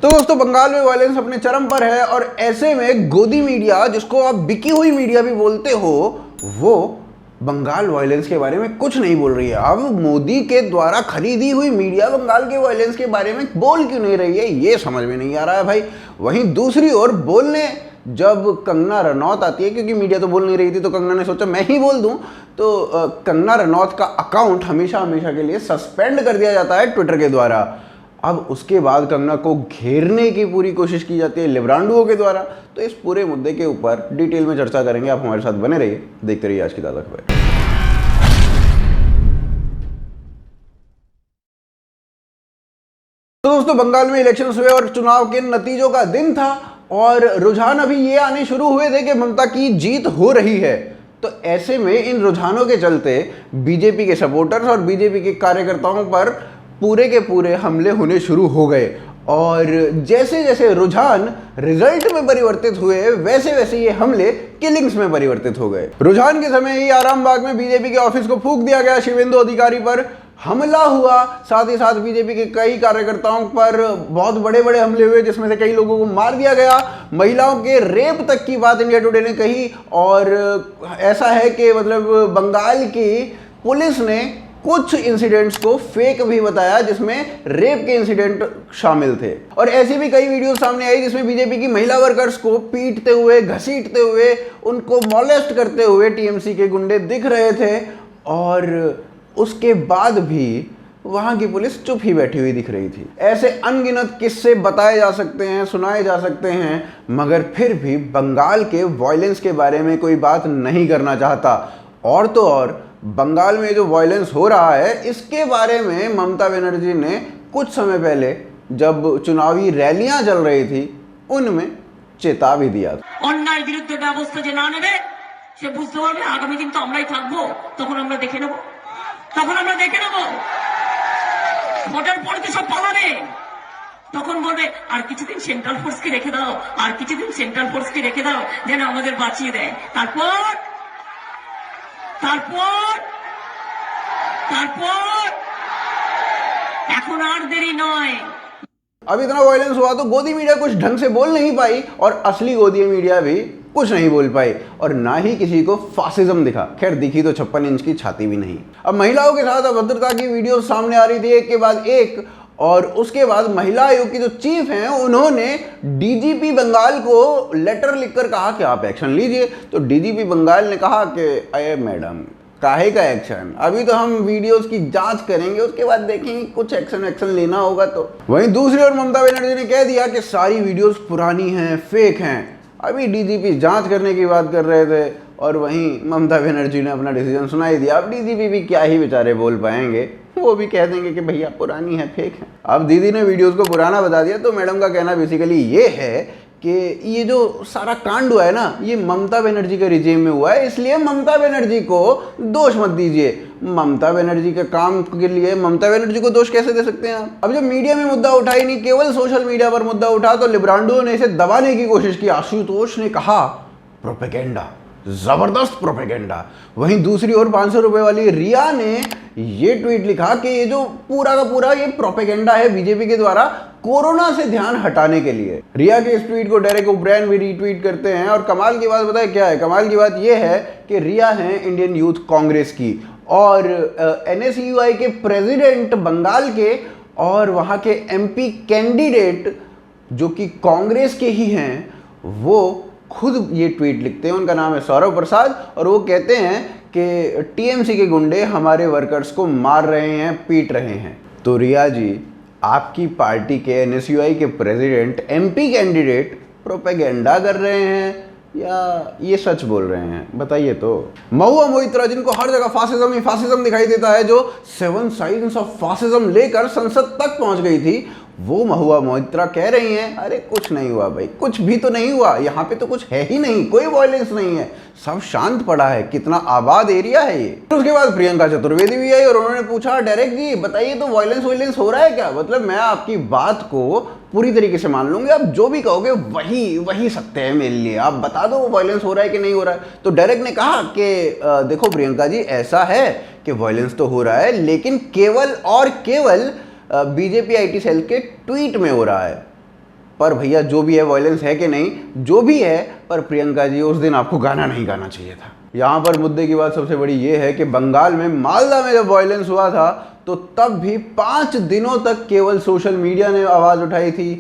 तो दोस्तों बंगाल में वायलेंस अपने चरम पर है और ऐसे में गोदी मीडिया, जिसको आप बिकी हुई मीडिया भी बोलते हो, वो बंगाल वायलेंस के बारे में कुछ नहीं बोल रही है। अब मोदी के द्वारा खरीदी हुई मीडिया बंगाल के वायलेंस के बारे में बोल क्यों नहीं रही है, ये समझ में नहीं आ रहा है भाई। वहीं दूसरी ओर बोलने जब कंगना रनौत आती है, क्योंकि मीडिया तो बोल नहीं रही थी तो कंगना ने सोचा मैं ही बोल दूं, तो कंगना रनौत का अकाउंट हमेशा हमेशा के लिए सस्पेंड कर दिया जाता है ट्विटर के द्वारा। अब उसके बाद कंगना को घेरने की पूरी कोशिश की जाती है लिब्रांडुओं के द्वारा। तो इस पूरे मुद्दे के ऊपर डिटेल में चर्चा करेंगे, आप हमारे साथ बने रहिए, देखते रहिए आज की ताज़ा खबर। तो दोस्तों बंगाल में इलेक्शन हुए और चुनाव के नतीजों का दिन था और रुझान अभी ये आने शुरू हुए थे कि ममता की जीत हो रही है। तो ऐसे में इन रुझानों के चलते बीजेपी के सपोर्टर्स और बीजेपी के कार्यकर्ताओं पर पूरे के पूरे हमले होने शुरू हो गए और जैसे जैसे रुझान रिजल्ट में परिवर्तित हुए वैसे वैसे ये हमले किलिंग्स में परिवर्तित हो गए। रुझान के समय ही आरामबाग में बीजेपी के ऑफिस को फूंक दिया गया, शिवेंदु अधिकारी पर हमला हुआ, साथ ही साथ बीजेपी के कई कार्यकर्ताओं पर बहुत बड़े बड़े हमले हुए जिसमें से कई लोगों को मार दिया गया। महिलाओं के रेप तक की बात इंडिया टुडे ने कही और ऐसा है कि मतलब बंगाल की पुलिस ने कुछ इंसिडेंट्स को फेक भी बताया जिसमें रेप के इंसिडेंट शामिल थे। और ऐसी भी कई वीडियो सामने आई जिसमें बीजेपी की महिला वर्कर्स को पीटते हुए, घसीटते हुए, उनको मॉलेस्ट करते हुए टीएमसी के गुंडे दिख रहे थे और उसके बाद भी वहां की पुलिस चुप ही बैठी हुई दिख रही थी। ऐसे अनगिनत किस्से बताए जा सकते हैं, सुनाए जा सकते हैं, मगर फिर भी बंगाल के वायलेंस के बारे में कोई बात नहीं करना चाहता। और तो और बंगाल में जो वायलेंस हो रहा है इसके बारे में ममता बनर्जी ने कुछ समय पहले जब चुनावी रैलियां चल रही थी उनमें चेता भी दिया था। अन्याय विरुद्ध व्यवस्था जे ना नेबे से बुझते पारबे आगामी दिन तो আমরাই থাকবো, তখন আমরা দেখে নেব, ভোটের পরে তো সব পালাবে, তখন বলবে আর কিছুদিন সেন্ট্রাল ফোর্সকে রেখে দাও, আর কিছুদিন সেন্ট্রাল ফোর্সকে রেখে দাও যেন আমাদের বাঁচিয়ে দেয়। তারপর এখন আর দেরি নয়। अब इतना वायलेंस हुआ तो गोदी मीडिया कुछ ढंग से बोल नहीं पाई और असली गोदी मीडिया भी कुछ नहीं बोल पाई और ना ही किसी को फासिज्म दिखा। खैर दिखी तो 56 इंच की छाती भी नहीं। अब महिलाओं के साथ अभद्रता की वीडियो सामने आ रही थी एक के बाद एक और उसके बाद महिला आयोग की जो चीफ हैं उन्होंने डीजीपी बंगाल को लेटर लिखकर कहा कि आप एक्शन लीजिए। तो डीजीपी बंगाल ने कहा कि अरे मैडम काहे का एक्शन, अभी तो हम वीडियोस की जांच करेंगे, उसके बाद देखेंगे कुछ एक्शन लेना होगा। तो वहीं दूसरी ओर ममता बनर्जी ने कह दिया कि सारी वीडियोस पुरानी हैं, फेक हैं। अभी डीजीपी जांच करने की बात कर रहे थे और वहीं ममता बनर्जी ने अपना डिसीजन सुना ही दिया। अब डीजीपी भी क्या ही बेचारे बोल पाएंगे, वो भी कह देंगे कि भैया पुरानी है, फेक है। अब दीदी ने वीडियोस को पुराना बता दिया। तो मैडम का कहना बेसिकली ये है कि ये जो सारा कांड हुआ है ना, ये ममता बनर्जी के रिजीम में हुआ है, इसलिए ममता बनर्जी को दोष मत दीजिए। ममता बनर्जी के काम के लिए ममता बनर्जी को दोष कैसे दे सकते हैं आप? अब जब मीडिया में मुद्दा उठा ही नहीं, केवल सोशल मीडिया पर मुद्दा उठा तो लिब्रांडो ने इसे दबाने की कोशिश की। आशुतोष ने कहा प्रोपेगेंडा, जबरदस्त प्रोपेगेंडा। वहीं दूसरी ओर 500 रुपए वाली रिया ने ये ट्वीट लिखा कि ये जो पूरा का पूरा ये प्रोपेगेंडा है बीजेपी के द्वारा कोरोना से ध्यान हटाने के लिए। रिया के इस ट्वीट को डेरेक ओब्रायन भी रीट्वीट करते हैं और कमाल की बात बताए क्या है? कमाल की बात यह है कि रिया है इंडियन यूथ कांग्रेस की और एनएसयूआई के प्रेसिडेंट बंगाल के और वहां के एमपी कैंडिडेट जो कि कांग्रेस के ही हैं, वो खुद ये ट्वीट लिखते हैं। उनका नाम है सौरभ प्रसाद और वो कहते हैं कि टीएमसी के गुंडे हमारे वर्कर्स को मार रहे हैं, पीट रहे हैं। तो रिया जी, आपकी पार्टी के एनएसयूआई के प्रेसिडेंट, एमपी कैंडिडेट प्रोपेगेंडा कर रहे हैं या ये सच बोल रहे हैं? बताइए। तो महुआ मोइत्रा, जिनको हर जगह फासिज्म ही फासिज्म दिखाई देता है, जो 7 साइंस ऑफ फासिज्म लेकर संसद तक पहुंच गई थी, वो महुआ मोइत्रा कह रही हैं अरे कुछ नहीं हुआ भाई, कुछ भी तो नहीं हुआ, यहाँ पे तो कुछ है ही नहीं, कोई वायलेंस नहीं है, सब शांत पड़ा है, कितना आबाद एरिया है ये। तो उसके बाद प्रियंका चतुर्वेदी भी आई और उन्होंने पूछा डायरेक्ट जी बताइए तो वायलेंस हो रहा है क्या? मतलब मैं आपकी बात को पूरी तरीके से मान लूंगी, आप जो भी कहोगे वही सत्य है मेरे लिए, आप बता दो वायलेंस हो रहा है कि नहीं हो रहा है। तो डायरेक्ट ने कहा कि देखो प्रियंका जी, ऐसा है कि वायलेंस तो हो रहा है लेकिन केवल और केवल बीजेपी आईटी सेल के ट्वीट में हो रहा है। पर भैया जो भी है वायलेंस है कि नहीं, जो भी है, पर प्रियंका जी उस दिन आपको गाना नहीं गाना चाहिए था। यहाँ पर मुद्दे की बात सबसे बड़ी ये है कि बंगाल में मालदा में जब वायलेंस हुआ था तो तब भी 5 दिनों तक केवल सोशल मीडिया ने आवाज़ उठाई थी,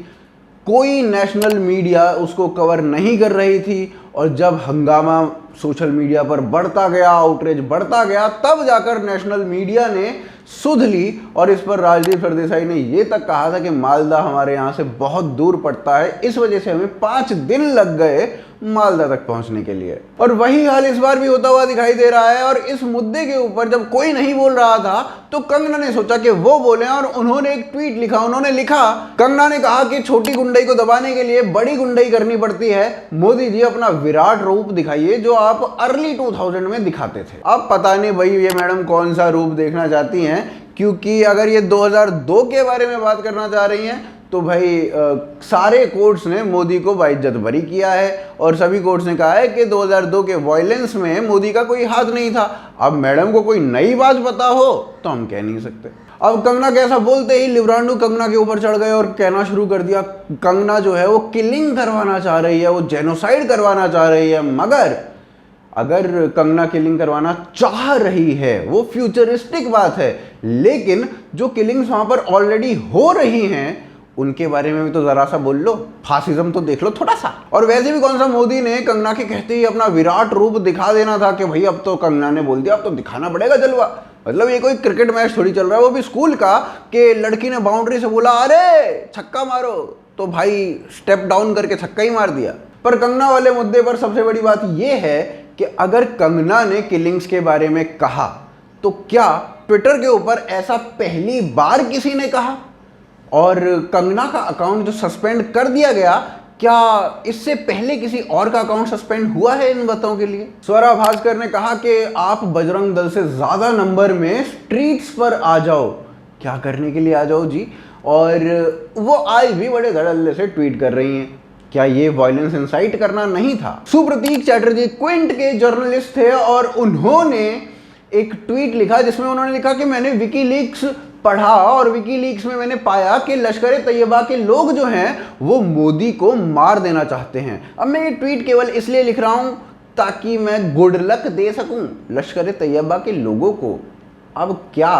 कोई नेशनल मीडिया उसको कवर नहीं कर रही थी। और जब हंगामा सोशल मीडिया पर बढ़ता गया, आउटरीच बढ़ता गया, तब जाकर नेशनल मीडिया ने सुध ली और इस पर राजदीप सरदेसाई ने ये तक कहा था कि मालदा हमारे यहाँ से बहुत दूर पड़ता है, इस वजह से हमें 5 दिन लग गए मालदा तक पहुंचने के लिए। और वही हाल इस बार भी होता हुआ दिखाई दे रहा है। और इस मुद्दे के ऊपर जब कोई नहीं बोल रहा था तो कंगना ने सोचा कि वो बोले और उन्होंने एक ट्वीट लिखा। उन्होंने लिखा, कंगना ने कहा कि छोटी गुंडई को दबाने के लिए बड़ी गुंडई करनी पड़ती है। मोदी जी अपना विराट रूप दिखाइए जो आप अर्ली 2000 में दिखाते थे। अब पता नहीं भाई ये मैडम कौन सा रूप देखना चाहती हैं, क्योंकि अगर ये 2002 के बारे में बात करना चाह रही हैं तो भाई सारे कोर्ट्स ने मोदी को बाइज्जत बरी किया है और सभी कोर्ट्स ने कहा है कि 2002 के वायलेंस में मोदी का कोई हाथ नहीं था। अब मैडम को कोई नई बात पता हो तो हम कह नहीं सकते। अब कंगना के ऐसा बोलते ही लिब्रांडू कंगना के ऊपर चढ़ गए और कहना शुरू कर दिया कंगना जो है वो किलिंग करवाना चाह रही है, वो जेनोसाइड करवाना चाह रही है। मगर अगर कंगना किलिंग करवाना चाह रही है वो फ्यूचरिस्टिक बात है, लेकिन जो किलिंग्स वहां पर ऑलरेडी हो रही हैं उनके बारे में भी तो जरा सा बोल लो, फासिज्म तो देख लो थोड़ा सा। और वैसे भी कौन सा मोदी ने कंगना के कहते ही अपना विराट रूप दिखा देना था कि भाई अब तो कंगना ने बोल दिया अब तो दिखाना पड़ेगा जलवा। मतलब ये कोई क्रिकेट मैच थोड़ी चल रहा है, वो भी स्कूल का, कि लड़की ने बाउंड्री से बोला अरे छक्का मारो तो भाई स्टेप डाउन करके छक्का ही मार दिया। पर कंगना वाले मुद्दे पर सबसे बड़ी बात यह है कि अगर कंगना ने किलिंग्स के बारे में कहा तो क्या ट्विटर के ऊपर ऐसा पहली बार किसी ने कहा? और कंगना का अकाउंट जो सस्पेंड कर दिया गया, क्या इससे पहले किसी और का अकाउंट सस्पेंड हुआ है इन बातों के लिए? स्वरा भास्कर ने कहा कि आप बजरंग दल से ज्यादा नंबर में स्ट्रीट्स पर आ जाओ। क्या करने के लिए आ जाओ जी? और वो आज भी बड़े धड़ल्ले से ट्वीट कर रही हैं। क्या ये वायलेंस इंसाइट करना नहीं था? सुप्रतीक चैटर्जी क्विंट के जर्नलिस्ट थे और उन्होंने एक ट्वीट लिखा जिसमें उन्होंने लिखा कि मैंने विकीलीक्स पढ़ा और विकीलीक्स में मैंने पाया कि लश्कर तैयबा के लोग जो हैं वो मोदी को मार देना चाहते हैं। अब मैं ये ट्वीट केवल इसलिए लिख रहा हूं ताकि मैं गुड लक दे सकूं लश्कर तैयबा के लोगों को। अब क्या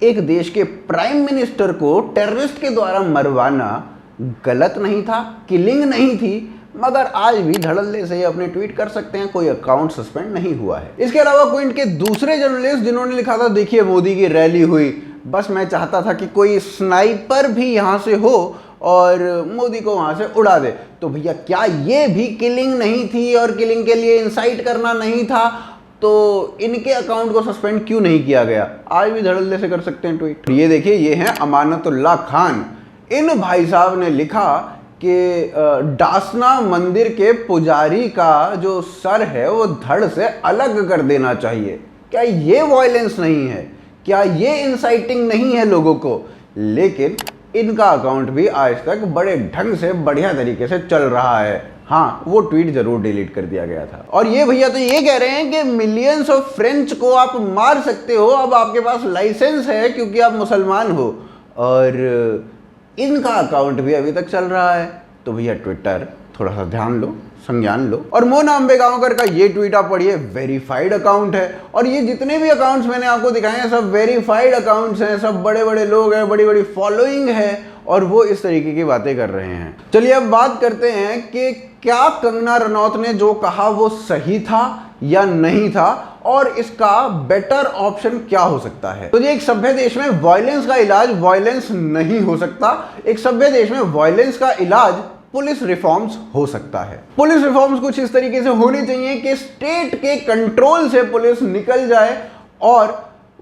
एक देश के प्राइम मिनिस्टर को टेररिस्ट के द्वारा मरवाना गलत नहीं था, किलिंग नहीं थी? मगर आज भी धड़ल्ले से अपने ट्वीट कर सकते हैं, कोई अकाउंट सस्पेंड नहीं हुआ है। इसके अलावा क्विंट के दूसरे जर्नलिस्ट जिन्होंने लिखा था देखिए मोदी की रैली हुई, बस मैं चाहता था कि कोई स्नाइपर भी यहाँ से हो और मोदी को वहाँ से उड़ा दे। तो भैया क्या ये भी किलिंग नहीं थी और किलिंग के लिए इंसाइट करना नहीं था? तो इनके अकाउंट को सस्पेंड क्यों नहीं किया गया? आज भी धड़ल्ले से कर सकते हैं ट्वीट। ये देखिए ये हैं अमानतुल्लाह खान। इन भाई साहब ने लिखा कि डासना मंदिर के पुजारी का जो सर है वो धड़ से अलग कर देना चाहिए। क्या ये वायलेंस नहीं है? क्या ये इंसाइटिंग नहीं है लोगों को? लेकिन इनका अकाउंट भी आज तक बड़े ढंग से बढ़िया तरीके से चल रहा है। हाँ, वो ट्वीट जरूर डिलीट कर दिया गया था। और ये भैया तो ये कह रहे हैं कि मिलियंस ऑफ फ्रेंच को आप मार सकते हो, अब आपके पास लाइसेंस है क्योंकि आप मुसलमान हो। और इनका अकाउंट भी अभी तक चल रहा है। तो भैया ट्विटर थोड़ा सा ध्यान लो, संज्ञान लो। और मोना अम्बेगांवकर का ये ट्वीट आप पढ़िए, वेरीफाइड अकाउंट है। और ये जितने भी अकाउंट्स मैंने आपको दिखाए हैं सब वेरीफाइड अकाउंट्स हैं, सब बड़े बड़े लोग हैं, बड़ी बड़ी फॉलोइंग है और वो इस तरीके की बातें कर रहे हैं। चलिए अब बात करते हैं कि क्या कंगना रनौत ने जो कहा वो सही था या नहीं था और इसका बेटर ऑप्शन क्या हो सकता है। तो ये एक सभ्य देश में वायलेंस का इलाज वायलेंस नहीं हो सकता। एक सभ्य देश में वायलेंस का इलाज पुलिस रिफॉर्म्स हो सकता है। पुलिस रिफॉर्म्स कुछ इस तरीके से होनी चाहिए कि स्टेट के कंट्रोल से पुलिस निकल जाए और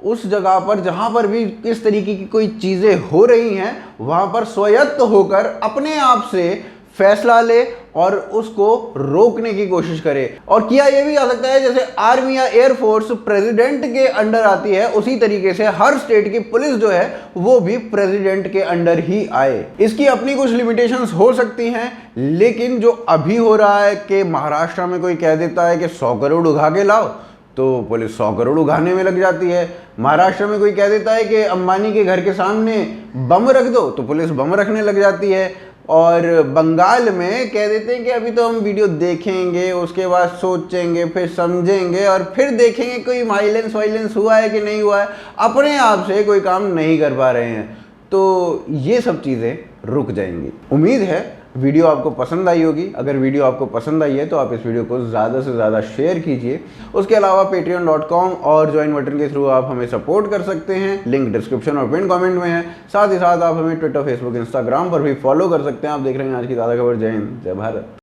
उस जगह पर जहां पर भी इस तरीके की कोई चीजें हो रही हैं वहां पर स्वायत्त होकर अपने आप से फैसला ले और उसको रोकने की कोशिश करे। और किया यह भी जा सकता है जैसे आर्मी या एयरफोर्स प्रेसिडेंट के अंडर आती है, उसी तरीके से हर स्टेट की पुलिस जो है वो भी प्रेसिडेंट के अंडर ही आए। इसकी अपनी कुछ लिमिटेशंस हो सकती हैं, लेकिन जो अभी हो रहा है कि महाराष्ट्र में कोई कह देता है कि 100 करोड़ उगा के लाओ तो पुलिस 100 करोड़ उगाने में लग जाती है। महाराष्ट्र में कोई कह देता है कि अंबानी के घर के सामने बम रख दो तो पुलिस बम रखने लग जाती है। और बंगाल में कह देते हैं कि अभी तो हम वीडियो देखेंगे, उसके बाद सोचेंगे, फिर समझेंगे और फिर देखेंगे कोई वायलेंस हुआ है कि नहीं हुआ है। अपने आप से कोई काम नहीं कर पा रहे हैं, तो ये सब चीज़ें रुक जाएंगी। उम्मीद है वीडियो आपको पसंद आई होगी। अगर वीडियो आपको पसंद आई है तो आप इस वीडियो को ज़्यादा से ज़्यादा शेयर कीजिए। उसके अलावा patreon.com और ज्वाइन बटन के थ्रू आप हमें सपोर्ट कर सकते हैं, लिंक डिस्क्रिप्शन और पिन कमेंट में है। साथ ही साथ आप हमें ट्विटर, फेसबुक, इंस्टाग्राम पर भी फॉलो कर सकते हैं। आप देख रहे हैं आज की ताज़ा खबर। जय हिंद, जय भारत।